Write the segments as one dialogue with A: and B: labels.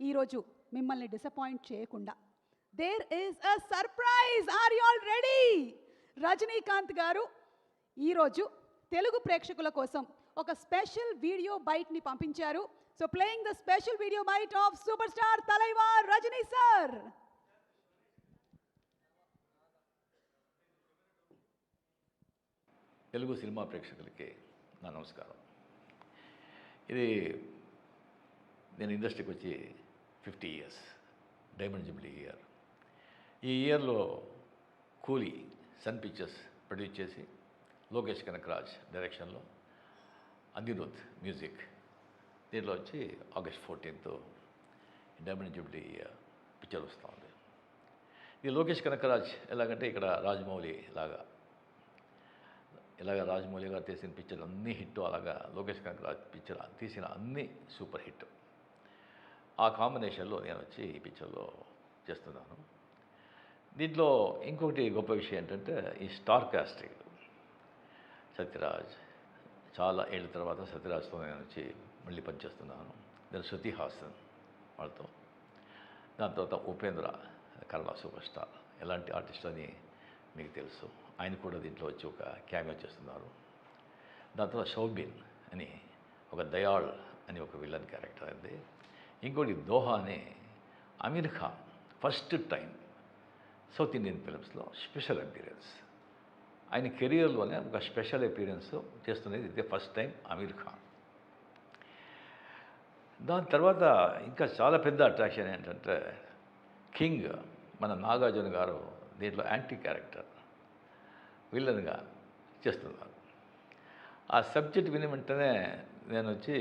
A: ఈరోజు మిమ్మల్ని డిసప్పాయింట్ చేయకుండా there is a surprise. Are you all ready? Rajinikanth గారు ఈరోజు తెలుగు ప్రేక్షకుల కోసం ఒక స్పెషల్ వీడియో బైట్ని పంపించారు. So playing the special video byte of super star Thalaiva Rajini sir.
B: Telugu cinema ప్రేక్షకులకి నా నమస్కారం. ఇది నేను ఇండస్ట్రీకి వచ్చి 50 ఇయర్స్, డైమండ్ జూబ్లీ ఇయర్. ఈ ఇయర్లో కూలీ సన్ పిక్చర్స్ ప్రొడ్యూస్ చేసి లోకేష్ కనకరాజ్ డైరెక్షన్లో అనిరుద్ మ్యూజిక్, దీంట్లో వచ్చి August 14th diamond Jubilee picture వస్తూ ఉంది. ఇది లోకేష్ కనకరాజ్ ఎలాగంటే ఇక్కడ రాజమౌళి ఇలాగ రాజమౌళి గారు తీసిన పిక్చర్ అన్నీ హిట్, అలాగా లోకేష్ కనకరాజ్ పిక్చర్ తీసిన అన్నీ సూపర్ హిట్. ఆ కాంబినేషన్లో నేను వచ్చి ఈ పిక్చర్లో చేస్తున్నాను. దీంట్లో ఇంకొకటి గొప్ప విషయం ఏంటంటే ఈ స్టార్ కాస్టింగ్. సత్యరాజ్, చాలా ఏళ్ళ తర్వాత సత్యరాజ్తో నేను వచ్చి మళ్ళీ పనిచేస్తున్నాను. దాని శృతి హాసన్ వాళ్ళతో, దాని తర్వాత ఉపేంద్ర కన్నడ సూపర్ స్టార్, ఎలాంటి ఆర్టిస్ట్ అని మీకు తెలుసు. ఆయన కూడా దీంట్లో వచ్చి ఒక క్యామియో చేస్తున్నారు. దాని తర్వాత షౌబీన్ అని ఒక దయాళ్ అని ఒక విలన్ క్యారెక్టర్ అయింది. ఇంకోటి దోహా అని Aamir Khan first time south Indian ఫిలిమ్స్లో స్పెషల్ అపీరెన్స్, ఆయన కెరియర్లోనే ఒక స్పెషల్ అపీరెన్స్ చేస్తున్నది ఇదే ఫస్ట్ టైం అమీర్ ఖాన్. దాని తర్వాత ఇంకా చాలా పెద్ద అట్రాక్షన్ ఏంటంటే కింగ్ మన నాగార్జున గారు దీంట్లో యాంటీ క్యారెక్టర్ విలన్గా చేస్తున్నారు. ఆ సబ్జెక్ట్ విని వెంటనే నేను వచ్చి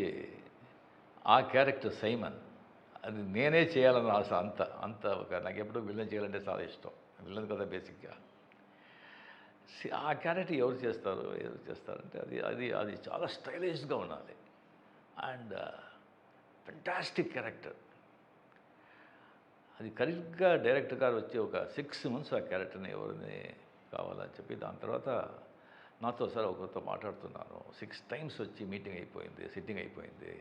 B: ఆ క్యారెక్టర్ సైమన్, అది నేనే చేయాలన్న ఆశ. అంత ఒక నాకు ఎప్పుడూ విలన్ చేయాలంటే చాలా ఇష్టం. విలన్ కదా బేసిక్గా. ఆ క్యారెక్టర్ ఎవరు చేస్తారంటే అది చాలా స్టైలిష్గా ఉండాలి అండ్ ఫెంటాస్టిక్ క్యారెక్టర్. అది కరెక్ట్గా డైరెక్టర్ గారు వచ్చి ఒక 6 months ఆ క్యారెక్టర్ని ఎవరిని కావాలని చెప్పి, దాని తర్వాత నాతో సార్ ఒకరితో మాట్లాడుతున్నాను. 6 times వచ్చి మీటింగ్ అయిపోయింది, సిట్టింగ్ అయిపోయింది,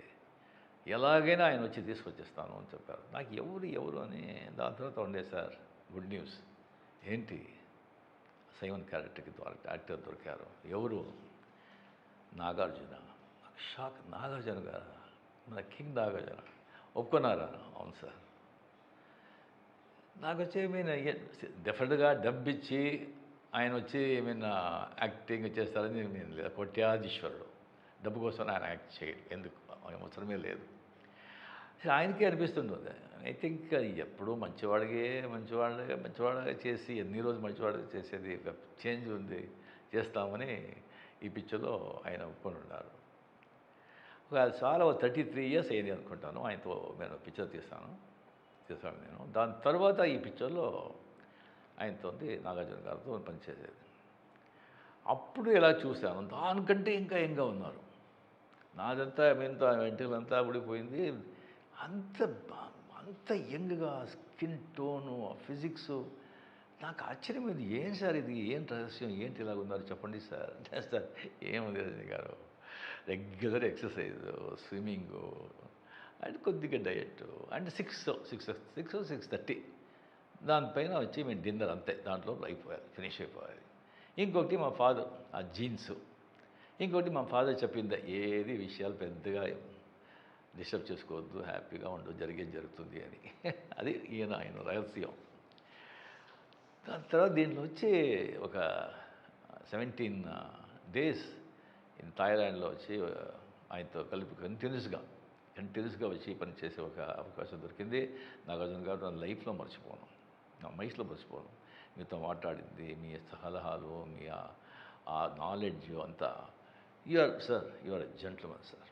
B: ఎలాగైనా ఆయన వచ్చి తీసుకొచ్చేస్తాను అని చెప్పారు. నాకు ఎవరు అని. దాని తర్వాత ఉండే సార్ గుడ్ న్యూస్, ఏంటి సైమన్ క్యారెక్టర్కి యాక్టర్ దొరికారు. ఎవరు? నాగార్జున. నాకు షాక్. నాగార్జున గారు, మన కింగ్ నాగార్జున ఒప్పుకున్నారా? అవును సార్. నాకు వచ్చి డెఫినెట్గా డబ్బు ఇచ్చి ఆయన వచ్చి యాక్టింగ్ చేస్తారని నేను లేదు. కోట్యాధీశ్వరుడు, డబ్బు కోసం ఆయన యాక్ట్ చేయడు, ఎందుకు అవసరమే లేదు. ఆయనకే అనిపిస్తుంటుంది. ఐ థింక్ ఎప్పుడూ మంచివాడిగా చేసి ఎన్ని రోజులు మంచివాడిగా చేసేది ఒక చేంజ్ ఉంది, చేస్తామని ఈ పిక్చర్లో ఆయన ఒప్పుకొని ఉన్నారు. చాలా 33 years అయింది అనుకుంటాను ఆయనతో నేను పిక్చర్ చేశాను నేను. దాని తర్వాత ఈ పిక్చర్లో ఆయనతో నాగార్జున గారితో పనిచేసేది. అప్పుడు ఎలా చూశాను, దానికంటే ఇంకా యంగ్గా ఉన్నారు. నాదంతా వెంట్రుకలంతా ఊడిపోయింది. అంత యంగ్గా, స్కిన్ టోను, ఫిజిక్స్. నాకు ఆశ్చర్యమైంది. ఏం సార్ ఇది, ఏం రహస్యం, ఏంటి ఇలాగ ఉన్నారు చెప్పండి సార్. సార్ ఏముంది రజనీ గారు, రెగ్యులర్ ఎక్సర్సైజ్, స్విమ్మింగు అండ్ కొద్దిగా డయట్ అండ్ 6:30 దానిపైన వచ్చి మేము డిన్నర్, అంతే. దాంట్లో ఫినిష్ అయిపోయాలి. ఇంకొకటి మా ఫాదర్ ఆ జీన్స్. ఇంకొకటి మా ఫాదర్ చెప్పింది, ఏది విషయాలు పెద్దగా డిస్టర్బ్ చేసుకోవద్దు, హ్యాపీగా ఉండు, జరిగేది జరుగుతుంది అని. అది ఆయన రహస్యం. దాని తర్వాత దీంట్లో వచ్చి ఒక 17 days ఇన్ థాయిలాండ్లో వచ్చి ఆయనతో కలిపి కంటిన్యూస్గా వచ్చి పనిచేసే ఒక అవకాశం దొరికింది. నాగార్జున గారు నా లైఫ్లో మర్చిపోను, నా మైస్లో మర్చిపోను. మీతో మాట్లాడింది, మీ సలహాలు, మీ ఆ నాలెడ్జ్ అంతా. You are a gentleman sir,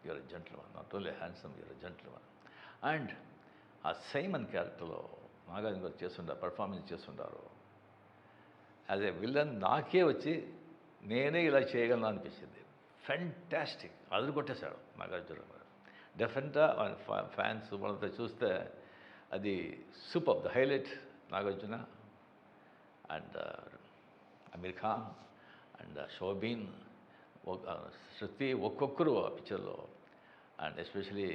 B: you are a gentleman, not only handsome, you are a gentleman. And ఆ సైమన్ క్యారెక్టర్లో నాగార్జున గారు పర్ఫార్మెన్స్ చేస్తుంటారు యాజ్ ఏ విలన్. నాకే వచ్చి నేనే ఇలా చేయగలను అనిపించింది. ఫెంటాస్టిక్, అదురు కొట్టేశాడు నాగార్జున గారు. డెఫినెట్గా ఫ్యాన్స్ వాళ్ళంతా చూస్తే అది super. The highlight Nagarjuna and Aamir Khan and Soubin, Shruti, ఒక్కొక్కరు ఆ పిక్చర్లో. అండ్ ఎస్పెషలీ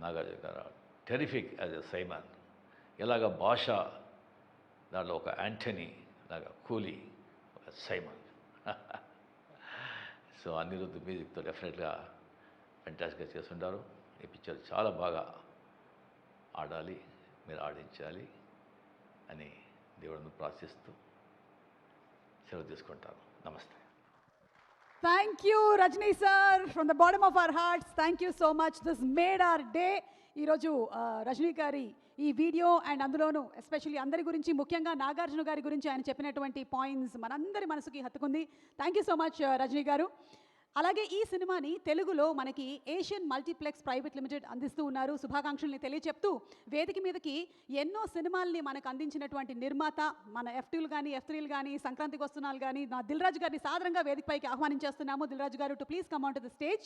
B: నాగార్జున గారు టెరిఫిక్ యాజ్ ఎ సైమన్. ఎలాగ భాష దాంట్లో ఒక యాంటనీ లాగా కూలీ ఒక సైమన్. సో అనిరుద్ధ్ మ్యూజిక్తో డెఫినెట్గా ఫెంటాస్టిక్గా చేస్తుంటారు. ఈ పిక్చర్ చాలా బాగా ఆడాలి, మీరు ఆడించాలి అని దేవుడిని ప్రార్థిస్తూ సెలవు తీసుకుంటాను. నమస్తే.
A: Thank you, Rajni sir, from the bottom of our hearts. Thank you so much. This made our day. ఈరోజు రజనీ గారి ఈ వీడియో అండ్ అందులోనూ ఎస్పెషల్లీ అందరి గురించి, ముఖ్యంగా నాగార్జున గారి గురించి ఆయన చెప్పినటువంటి పాయింట్స్ మనందరి మనసుకి హత్తుకుంది. Thank you so much Rajani గారు. అలాగే ఈ సినిమాని తెలుగులో మనకి ఏషియన్ మల్టీప్లెక్స్ ప్రైవేట్ లిమిటెడ్ అందిస్తూ ఉన్నారు. శుభాకాంక్షల్ని తెలియచెప్తూ వేదిక మీదకి ఎన్నో సినిమాల్ని మనకు అందించినటువంటి నిర్మాత మన F2లు కానీ F3లు కానీ సంక్రాంతికి వస్తున్నాలు కానీ దిల్ రాజు గారిని సాదరంగా వేదికపైకి ఆహ్వానించేస్తున్నాము. దిల్ రాజు గారు to please come on to the stage.